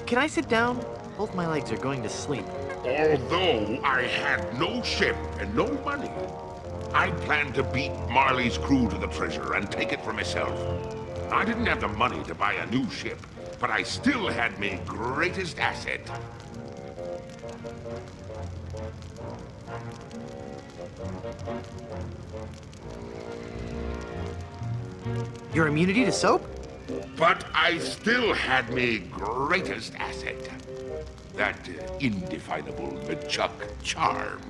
Can I sit down? Both my legs are going to sleep. Although I had no ship and no money, I planned to beat Marley's crew to the treasure and take it for myself. I didn't have the money to buy a new ship, but I still had my greatest asset. Your immunity to soap? But I still had my greatest asset. That indefinable LeChuck charm.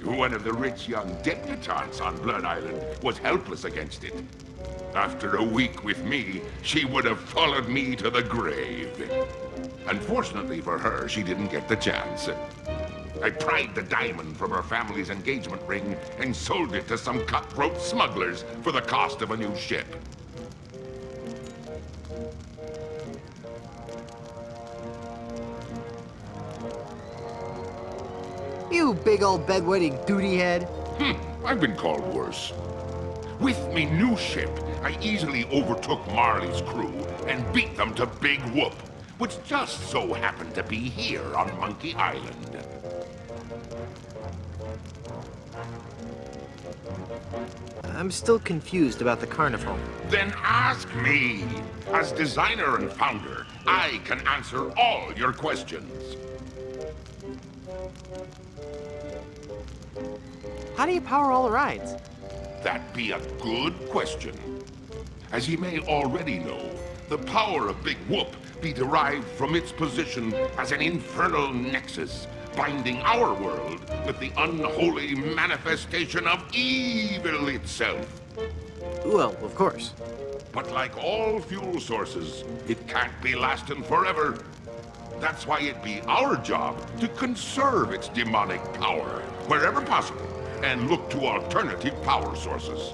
One of the rich young debutantes on Blood Island was helpless against it. After a week with me, she would have followed me to the grave. Unfortunately for her, she didn't get the chance. I pried the diamond from her family's engagement ring and sold it to some cutthroat smugglers for the cost of a new ship. You big old bedwetting duty head. I've been called worse. With me new ship, I easily overtook Marley's crew and beat them to Big Whoop, which just so happened to be here on Monkey Island. I'm still confused about the carnival. Then ask me. As designer and founder, I can answer all your questions. How do you power all the rides? That be a good question. As ye may already know, the power of Big Whoop be derived from its position as an infernal nexus, binding our world with the unholy manifestation of evil itself. Well, of course. But like all fuel sources, it can't be lasting forever. That's why it be our job to conserve its demonic power wherever possible and look to alternative power sources.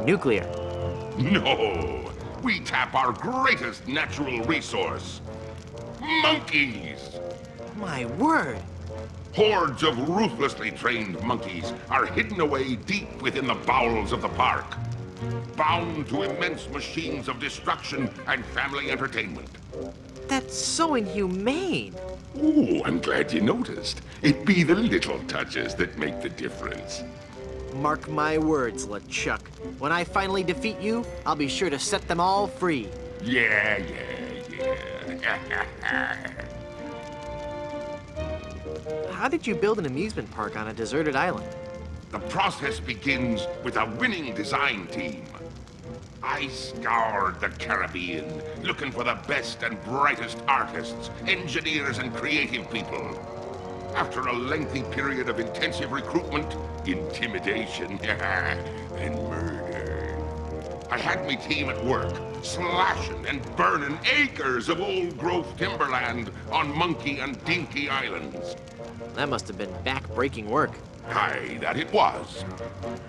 Nuclear. No, we tap our greatest natural resource. Monkeys! My word. Hordes of ruthlessly trained monkeys are hidden away deep within the bowels of the park, bound to immense machines of destruction and family entertainment. That's so inhumane. Ooh, I'm glad you noticed. It be the little touches that make the difference. Mark my words, LeChuck. When I finally defeat you, I'll be sure to set them all free. Yeah. How did you build an amusement park on a deserted island? The process begins with a winning design team. I scoured the Caribbean, looking for the best and brightest artists, engineers, and creative people. After a lengthy period of intensive recruitment, intimidation, and murder, I had my team at work, slashing and burning acres of old-growth timberland on Monkey and Dinky Islands. That must have been back-breaking work. Aye, that it was.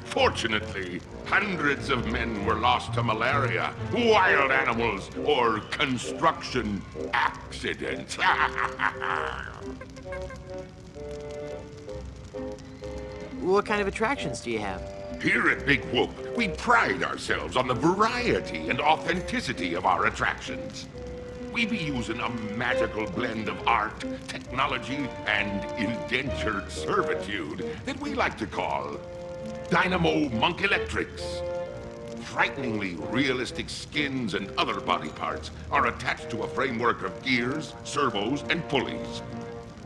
Fortunately, hundreds of men were lost to malaria, wild animals, or construction accidents. What kind of attractions do you have? Here at Big Whoop, we pride ourselves on the variety and authenticity of our attractions. We be using a magical blend of art, technology, and indentured servitude that we like to call Dynamo Monk Electrics. Frighteningly realistic skins and other body parts are attached to a framework of gears, servos, and pulleys,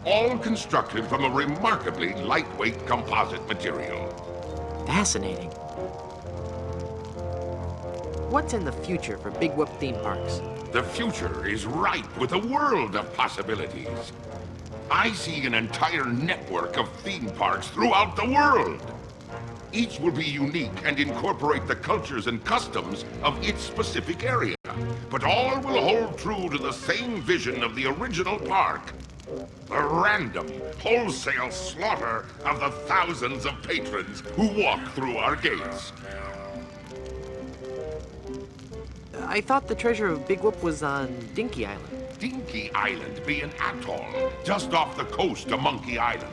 all constructed from a remarkably lightweight composite material. Fascinating. What's in the future for Big Whoop theme parks? The future is ripe with a world of possibilities. I see an entire network of theme parks throughout the world. Each will be unique and incorporate the cultures and customs of its specific area. But all will hold true to the same vision of the original park. The random, wholesale slaughter of the thousands of patrons who walk through our gates. I thought the treasure of Big Whoop was on Dinky Island. Dinky Island be an atoll just off the coast of Monkey Island.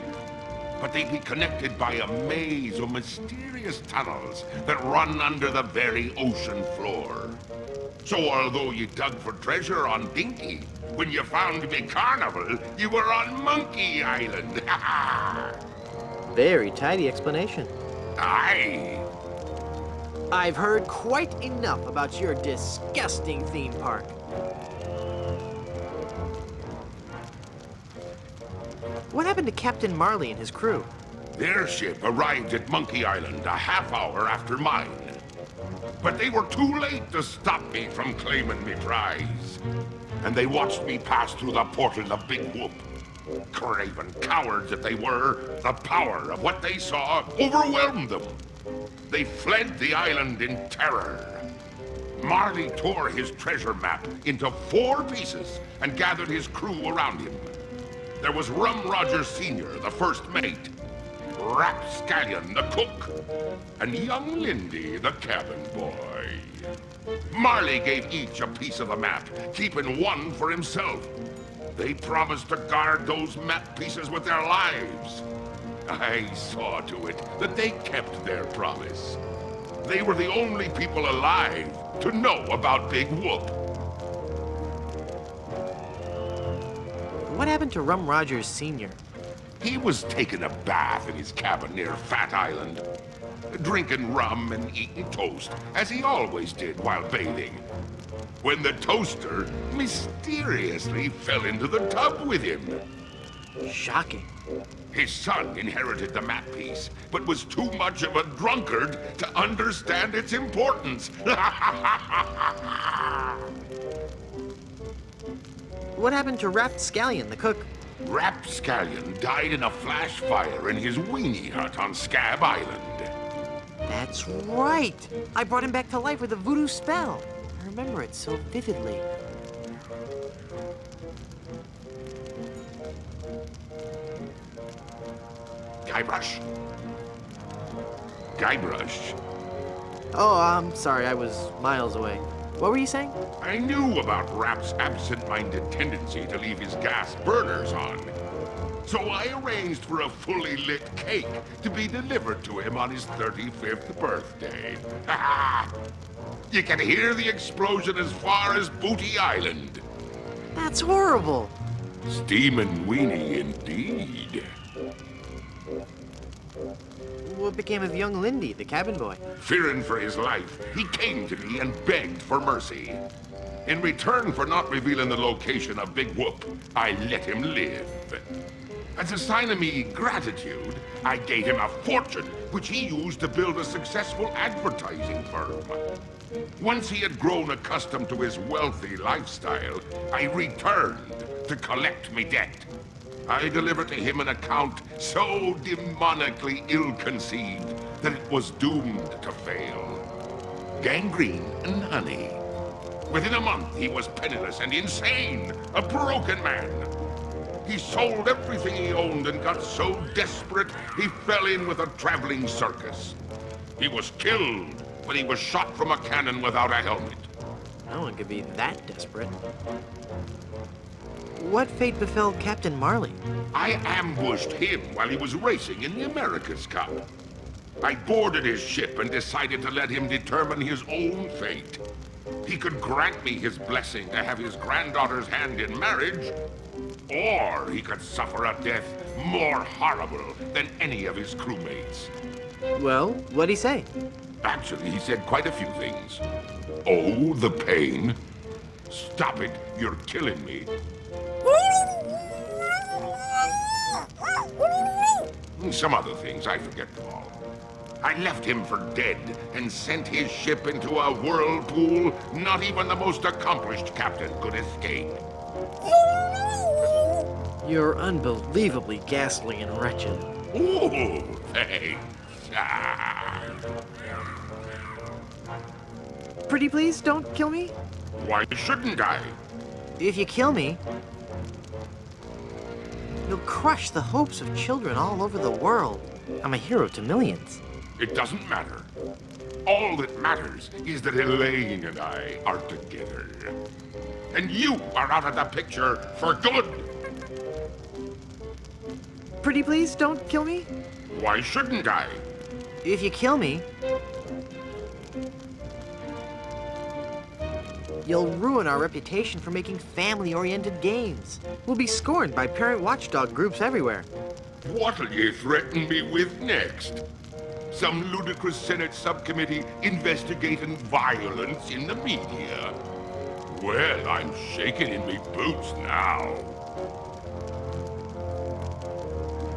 But they be connected by a maze of mysterious tunnels that run under the very ocean floor. So although you dug for treasure on Dinky, when you found me carnival, you were on Monkey Island. Very tidy explanation. Aye. I've heard quite enough about your disgusting theme park. What happened to Captain Marley and his crew? Their ship arrived at Monkey Island a half hour after mine. But they were too late to stop me from claiming me prize. And they watched me pass through the portal of Big Whoop. Craven cowards that they were, the power of what they saw overwhelmed them. They fled the island in terror. Marley tore his treasure map into 4 pieces and gathered his crew around him. There was Rum Roger Sr., the first mate, Rapscallion, the cook, and young Lindy, the cabin boy. Marley gave each a piece of the map, keeping one for himself. They promised to guard those map pieces with their lives. I saw to it that they kept their promise. They were the only people alive to know about Big Whoop. What happened to Rum Rogers Sr.? He was taking a bath in his cabin near Fat Island, drinking rum and eating toast, as he always did while bathing, when the toaster mysteriously fell into the tub with him. Shocking. His son inherited the map piece, but was too much of a drunkard to understand its importance. What happened to Rapscallion, the cook? Rapscallion died in a flash fire in his weenie hut on Scab Island. That's right. I brought him back to life with a voodoo spell. I remember it so vividly. Guybrush. Guybrush. Oh, I'm sorry. I was miles away. What were you saying? I knew about Rap's absent-minded tendency to leave his gas burners on. So I arranged for a fully lit cake to be delivered to him on his 35th birthday. You can hear the explosion as far as Booty Island. That's horrible. Steamin' weenie indeed. What became of young Lindy, the cabin boy? Fearing for his life, he came to me and begged for mercy. In return for not revealing the location of Big Whoop, I let him live. As a sign of me gratitude, I gave him a fortune, which he used to build a successful advertising firm. Once he had grown accustomed to his wealthy lifestyle, I returned to collect me debt. I delivered to him an account so demonically ill-conceived that it was doomed to fail. Gangrene and honey. Within a month, he was penniless and insane, a broken man. He sold everything he owned and got so desperate, he fell in with a traveling circus. He was killed when he was shot from a cannon without a helmet. No one could be that desperate. What fate befell Captain Marley? I ambushed him while he was racing in the America's Cup. I boarded his ship and decided to let him determine his own fate. He could grant me his blessing to have his granddaughter's hand in marriage, or he could suffer a death more horrible than any of his crewmates. Well, what'd he say? Actually, he said quite a few things. Oh, the pain. Stop it, you're killing me. Some other things, I forget them all. I left him for dead and sent his ship into a whirlpool not even the most accomplished captain could escape. You're unbelievably ghastly and wretched. Ooh, thanks. Pretty please, don't kill me. Why shouldn't I? If you kill me, you'll crush the hopes of children all over the world. I'm a hero to millions. It doesn't matter. All that matters is that Elaine and I are together. And you are out of the picture for good. Pretty please, don't kill me. Why shouldn't I? If you kill me, you'll ruin our reputation for making family-oriented games. We'll be scorned by parent watchdog groups everywhere. What'll you threaten me with next? Some ludicrous Senate subcommittee investigating violence in the media? Well, I'm shaking in me boots now.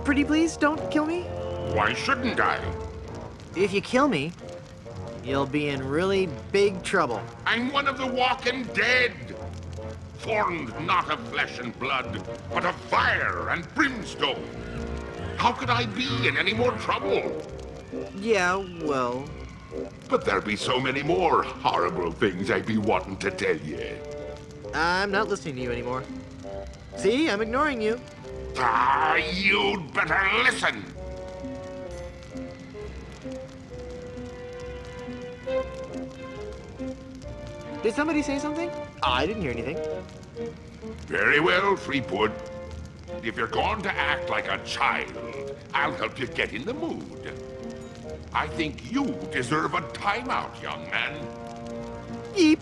Pretty please, don't kill me. Why shouldn't I? If you kill me, you'll be in really big trouble. I'm one of the walking dead. Formed not of flesh and blood, but of fire and brimstone. How could I be in any more trouble? Yeah, well, But there be so many more horrible things I'd be wanting to tell you. I'm not listening to you anymore. See, I'm ignoring you. Ah, you'd better listen. Did somebody say something? I didn't hear anything. Very well, Threepwood. If you're going to act like a child, I'll help you get in the mood. I think you deserve a timeout, young man. Yeep.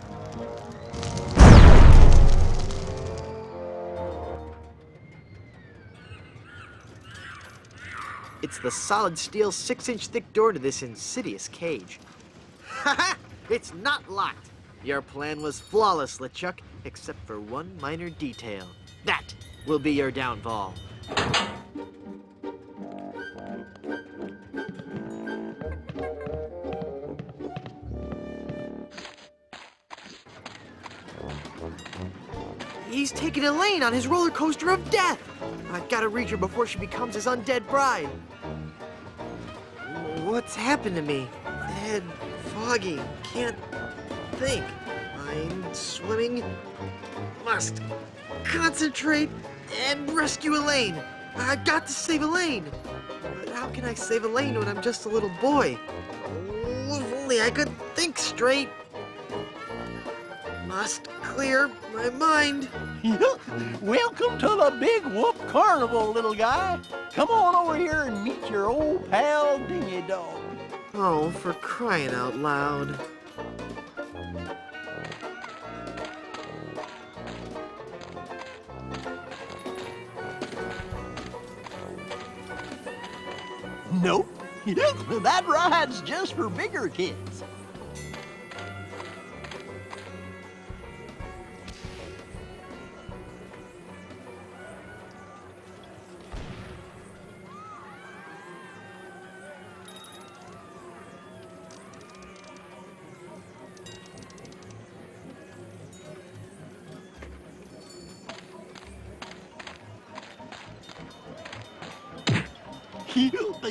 It's the solid steel 6-inch thick door to this insidious cage. Haha! It's not locked. Your plan was flawless, LeChuck, except for one minor detail. That will be your downfall. He's taking Elaine on his roller coaster of death. I've got to reach her before she becomes his undead bride. What's happened to me? Head foggy. Can't think. I'm swimming. Must concentrate and rescue Elaine. I've got to save Elaine. But how can I save Elaine when I'm just a little boy? Oh, if only I could think straight. Must clear my mind. Welcome to the Big Whoop Carnival, little guy. Come on over here and meet your old pal, Dingy Dog. Oh, for crying out loud. Nope. That ride's just for bigger kids.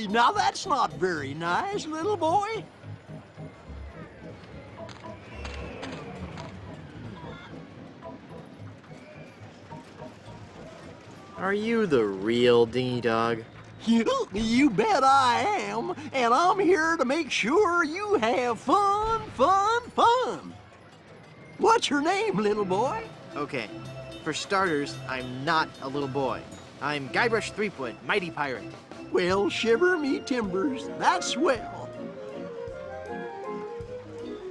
Now that's not very nice, little boy. Are you the real Dingy Dog? You bet I am, and I'm here to make sure you have fun, fun, fun. What's your name, little boy? Okay, for starters, I'm not a little boy. I'm Guybrush Threepwood, mighty pirate. Well, shiver me timbers, that's swell.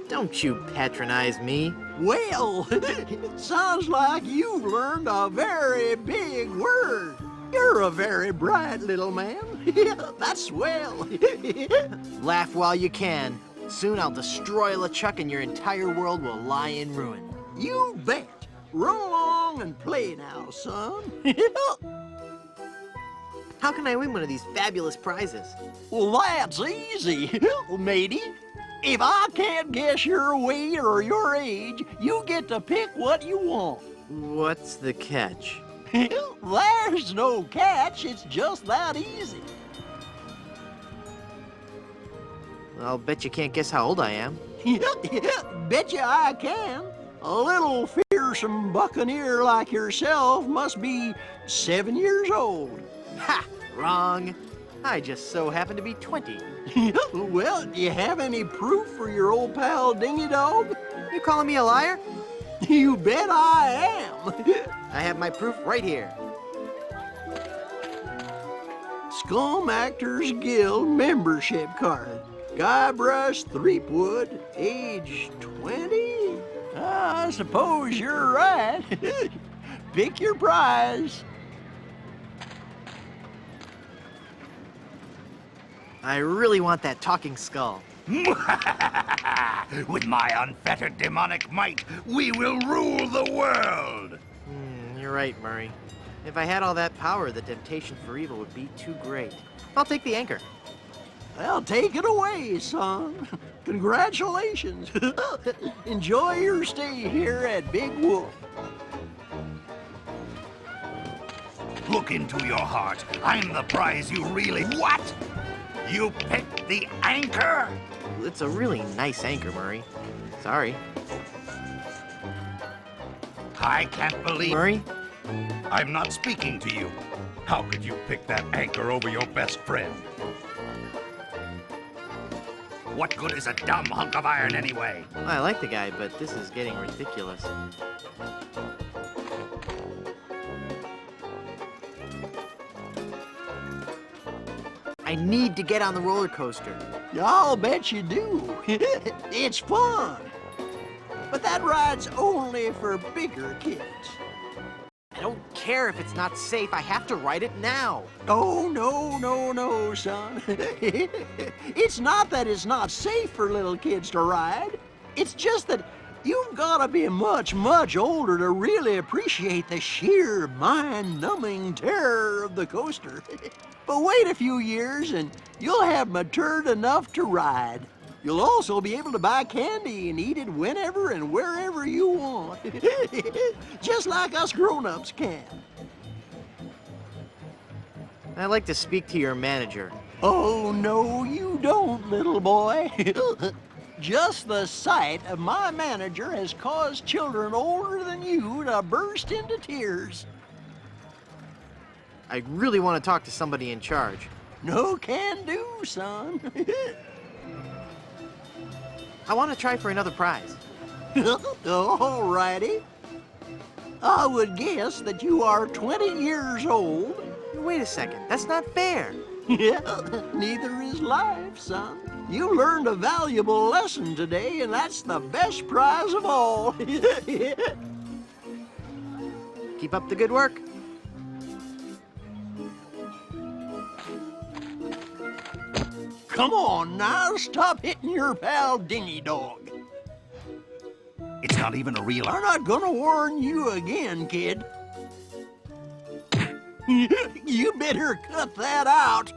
Don't you patronize me. Well, it sounds like you've learned a very big word. You're a very bright little man. That's swell. Laugh while you can. Soon I'll destroy LeChuck and your entire world will lie in ruin. You bet. Run along and play now, son. How can I win one of these fabulous prizes? Well, that's easy, matey. If I can't guess your weight or your age, you get to pick what you want. What's the catch? There's no catch, it's just that easy. I'll bet you can't guess how old I am. Betcha I can. A little fearsome buccaneer like yourself must be 7 years old. Ha! Wrong. I just so happen to be 20. Well, do you have any proof for your old pal Dingy Dog? You calling me a liar? You bet I am. I have my proof right here. Scum Actors Guild membership card. Guybrush Threepwood, age 20? I suppose you're right. Pick your prize. I really want that talking skull. With my unfettered demonic might, we will rule the world! You're right, Murray. If I had all that power, the temptation for evil would be too great. I'll take the anchor. Well, take it away, son. Congratulations. Enjoy your stay here at Big Wolf. Look into your heart. I'm the prize you really... What? You picked the anchor? It's a really nice anchor, Murray. Sorry. I can't believe... Murray? I'm not speaking to you. How could you pick that anchor over your best friend? What good is a dumb hunk of iron anyway? I like the guy, but this is getting ridiculous. I need to get on the roller coaster. I'll bet you do. It's fun. But that ride's only for bigger kids. I don't care if it's not safe. I have to ride it now. Oh, no, son. It's not that it's not safe for little kids to ride. It's just that you've got to be much, much older to really appreciate the sheer mind-numbing terror of the coaster. But wait a few years and you'll have matured enough to ride. You'll also be able to buy candy and eat it whenever and wherever you want. Just like us grown-ups can. I'd like to speak to your manager. Oh, no, you don't, little boy. Just the sight of my manager has caused children older than you to burst into tears. I really want to talk to somebody in charge. No can do, son. I want to try for another prize. All righty. I would guess that you are 20 years old. Wait a second. That's not fair. Neither is life, son. You learned a valuable lesson today, and that's the best prize of all. Keep up the good work. Come on now, stop hitting your pal Dingy Dog. It's not even a real... I'm not gonna warn you again, kid. You better cut that out.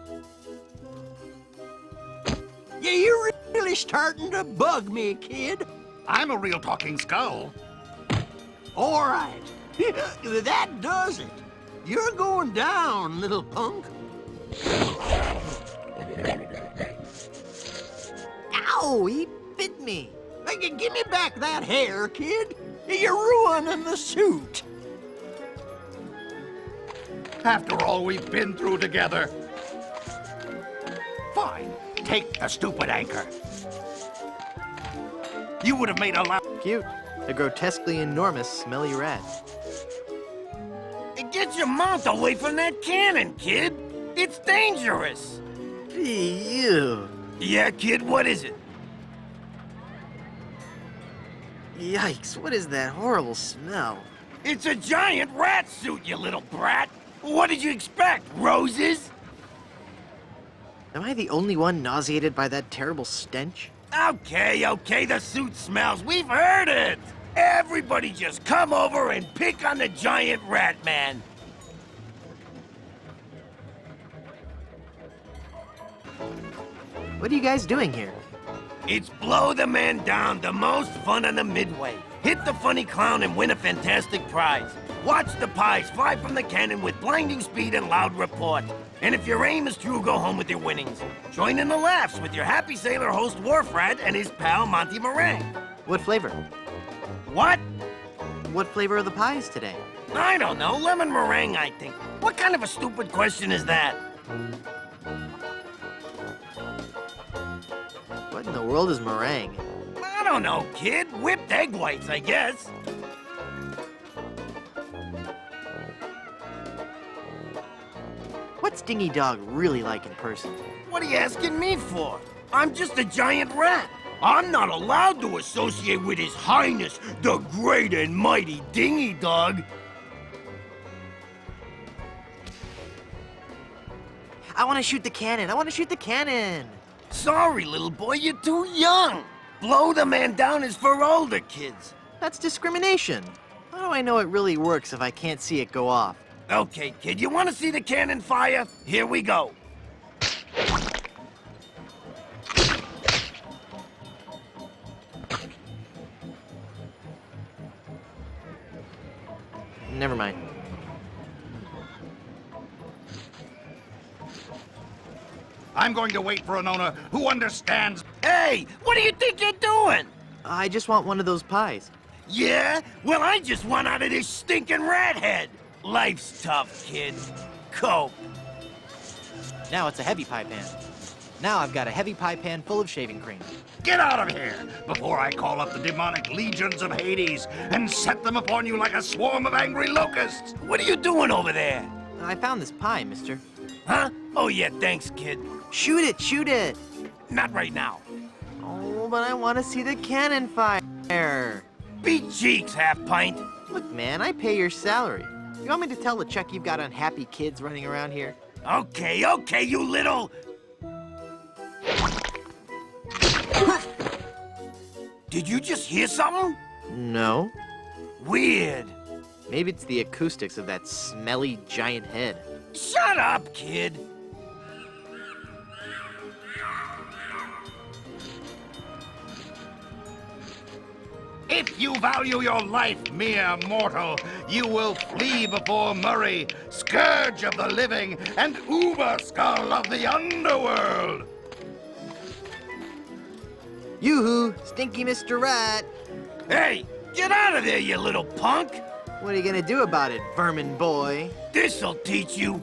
Yeah, you're really starting to bug me, kid. I'm a real talking skull. All right, that does it. You're going down, little punk. Ow! He bit me. Hey, give me back that hair, kid. You're ruining the suit. After all we've been through together. Fine. Take the stupid anchor. You would have made a lot... Cute. A grotesquely enormous smelly rat. Get your mouth away from that cannon, kid. It's dangerous. Ew. Yeah, kid, what is it? Yikes, what is that horrible smell? It's a giant rat suit, you little brat. What did you expect, roses? Am I the only one nauseated by that terrible stench? Okay, the suit smells. We've heard it. Everybody just come over and pick on the giant rat man. What are you guys doing here? It's Blow the Man Down, the most fun on the Midway. Hit the funny clown and win a fantastic prize. Watch the pies fly from the cannon with blinding speed and loud report. And if your aim is true, go home with your winnings. Join in the laughs with your happy sailor host Wharf Rat and his pal Monty Meringue. What flavor? What? What flavor are the pies today? I don't know. Lemon meringue, I think. What kind of a stupid question is that? What in the world is meringue? I don't know, kid. Whipped egg whites, I guess. What's Dingy Dog really like in person? What are you asking me for? I'm just a giant rat. I'm not allowed to associate with His Highness, the great and mighty Dingy Dog. I want to shoot the cannon. I want to shoot the cannon. Sorry, little boy, you're too young. Blow the man down is for older kids. That's discrimination. How do I know it really works if I can't see it go off? Okay, kid, you want to see the cannon fire? Here we go. Never mind. I'm going to wait for an owner who understands. Hey, what do you think you're doing? I just want one of those pies. Yeah? Well, I just want out of this stinking rat head. Life's tough, kid. Cope. Now it's a heavy pie pan. Now I've got a heavy pie pan full of shaving cream. Get out of here before I call up the demonic legions of Hades and set them upon you like a swarm of angry locusts. What are you doing over there? I found this pie, mister. Huh? Oh, yeah, thanks, kid. Shoot it, shoot it! Not right now. Oh, but I want to see the cannon fire. Beat cheeks, half-pint. Look, man, I pay your salary. You want me to tell the Chuck you've got unhappy kids running around here? Okay, okay, you little... Did you just hear something? No. Weird. Maybe it's the acoustics of that smelly giant head. Shut up, kid. If you value your life, mere mortal, you will flee before Murray, scourge of the living and uber skull of the underworld. Yoo-hoo, stinky Mr. Rat. Hey, get out of there, you little punk. What are you gonna do about it, vermin boy? This'll teach you.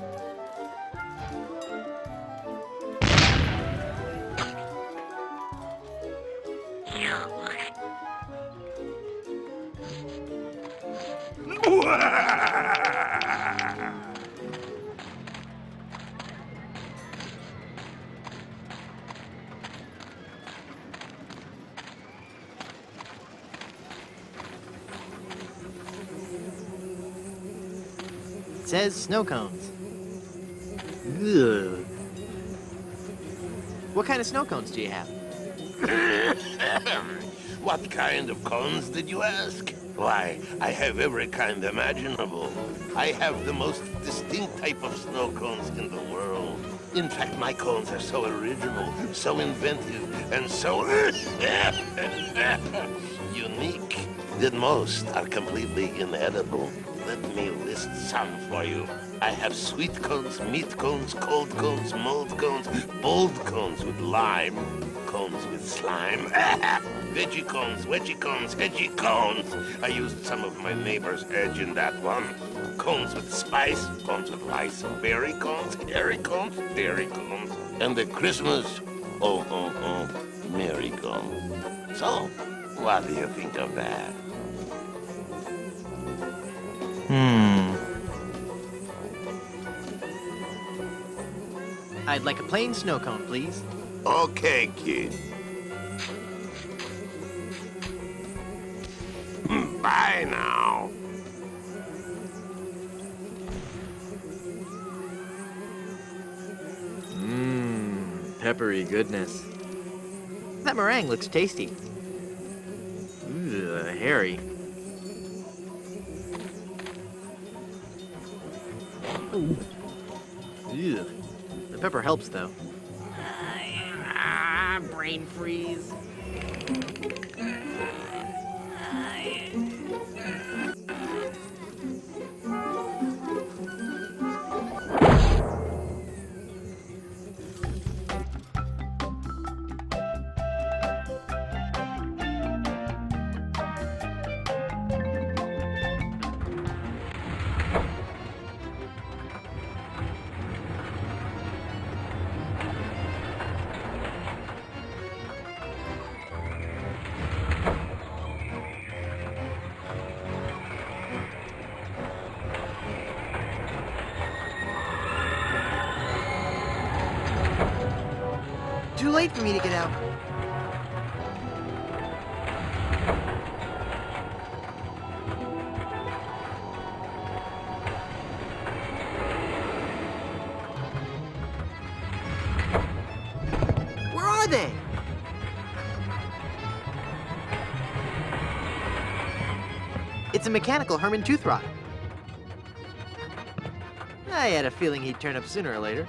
It says snow cones. Ugh. What kind of snow cones do you have? What kind of cones did you ask? Why, I have every kind imaginable. I have the most distinct type of snow cones in the world. In fact, my cones are so original, so inventive, and so unique that most are completely inedible. Let me list some for you. I have sweet cones, meat cones, cold cones, mold cones, bold cones with lime, cones with slime, veggie cones, wedgie cones, edgy cones. I used some of my neighbor's edge in that one. Cones with spice, cones with lice, berry cones, hairy cones, dairy cones, and the Christmas, merry cones. So, what do you think of that? I'd like a plain snow cone, please. Okay, kid. Bye now. Peppery goodness. That meringue looks tasty. Ugh, hairy. Ugh. The pepper helps, though. Brain freeze. too late for me to get out. Where are they? It's a mechanical Herman Tooth Rot. I had a feeling he'd turn up sooner or later.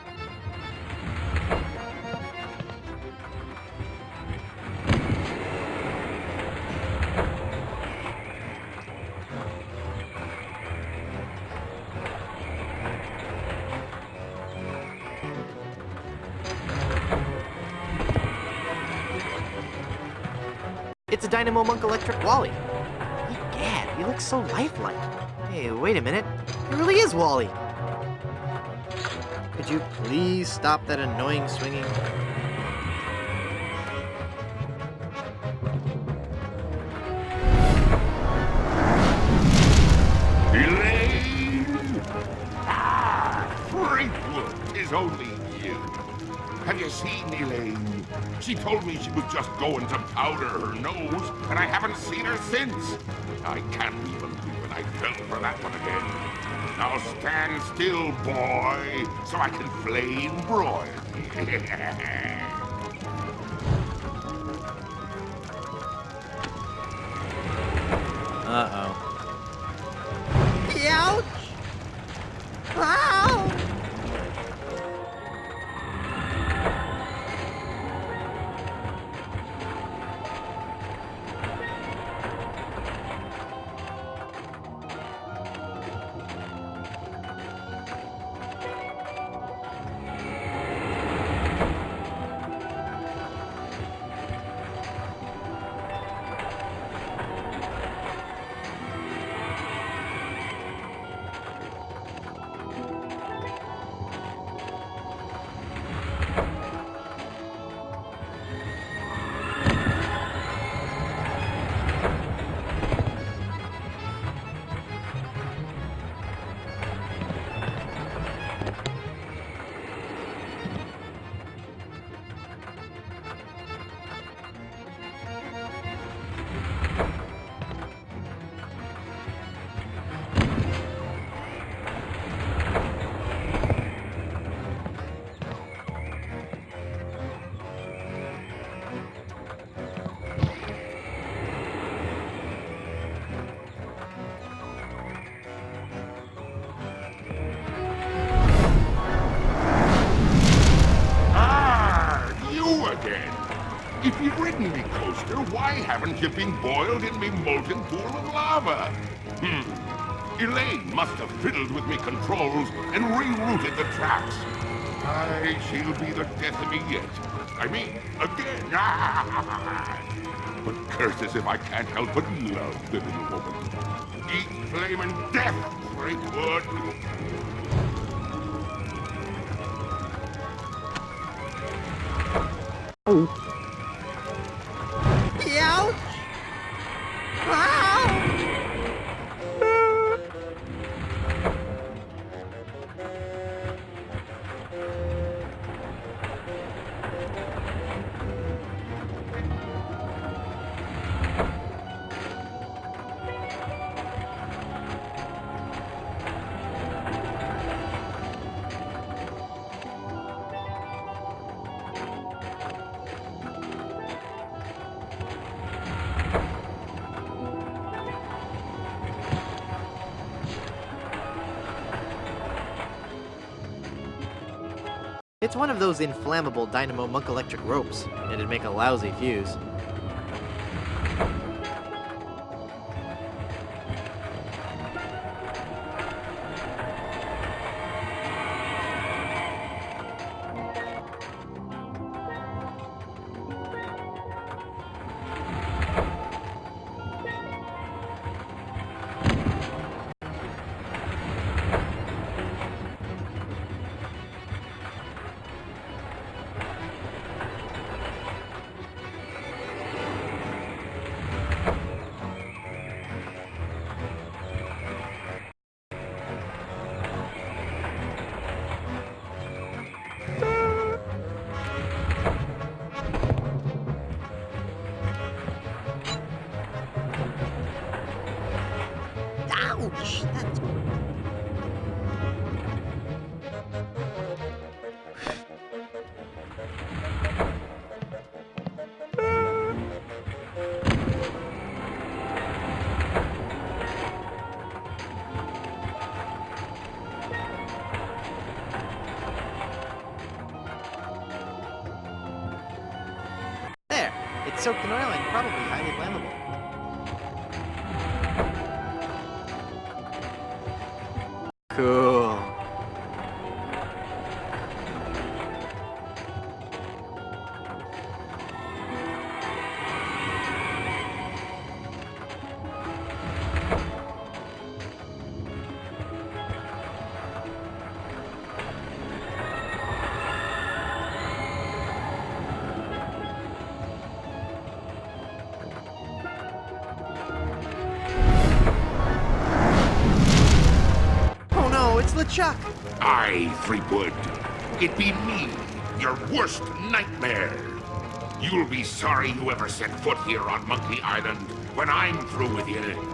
It's a Dynamo Monk Electric Wally. Egad, he looks so lifelike. Hey, wait a minute. It really is Wally. Could you please stop that annoying swinging? Elaine! Ah, Frankwood is only you. Have you seen Elaine? She told me she was just going to powder her nose, and I haven't seen her since. I can't even believe I fell for that one again. Now stand still, boy, so I can flame broil. Uh-oh. Ouch! Ow! If you've ridden me, Coaster, why haven't you been boiled in me molten pool of lava? Elaine must have fiddled with me controls and rerouted the tracks. Aye, she'll be the death of me yet. I mean, again. But curses if I can't help but love the little woman. Eat flaming death, Frankwood. Ouch! Ow! It's one of those inflammable Dynamo Monk electric ropes. It'd make a lousy fuse. Ouch, that's... There! It's soaked in oil and probably highly flammable. Cool. Oh no, it's LeChuck! Aye, Threepwood. It be me, your worst nightmare. You'll be sorry you ever set foot here on Monkey Island when I'm through with you.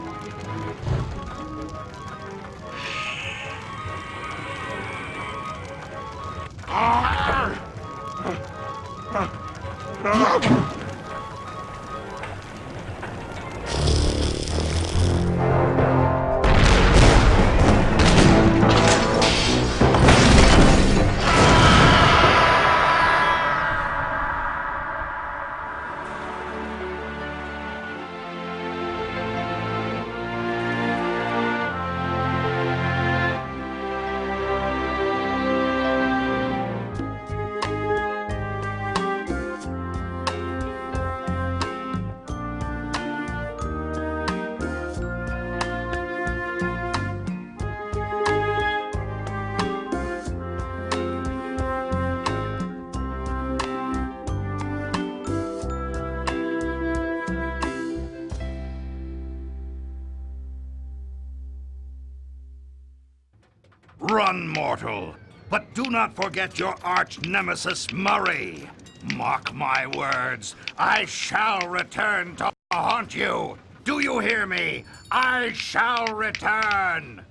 Run, mortal, but do not forget your arch nemesis Murray. Mark my words, I shall return to haunt you. Do you hear me? I shall return.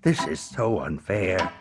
This is so unfair.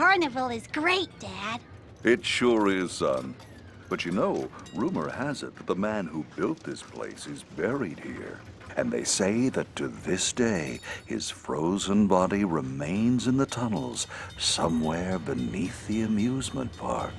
carnival is great, Dad. It sure is, son. But you know, rumor has it that the man who built this place is buried here. And they say that to this day, his frozen body remains in the tunnels somewhere beneath the amusement park.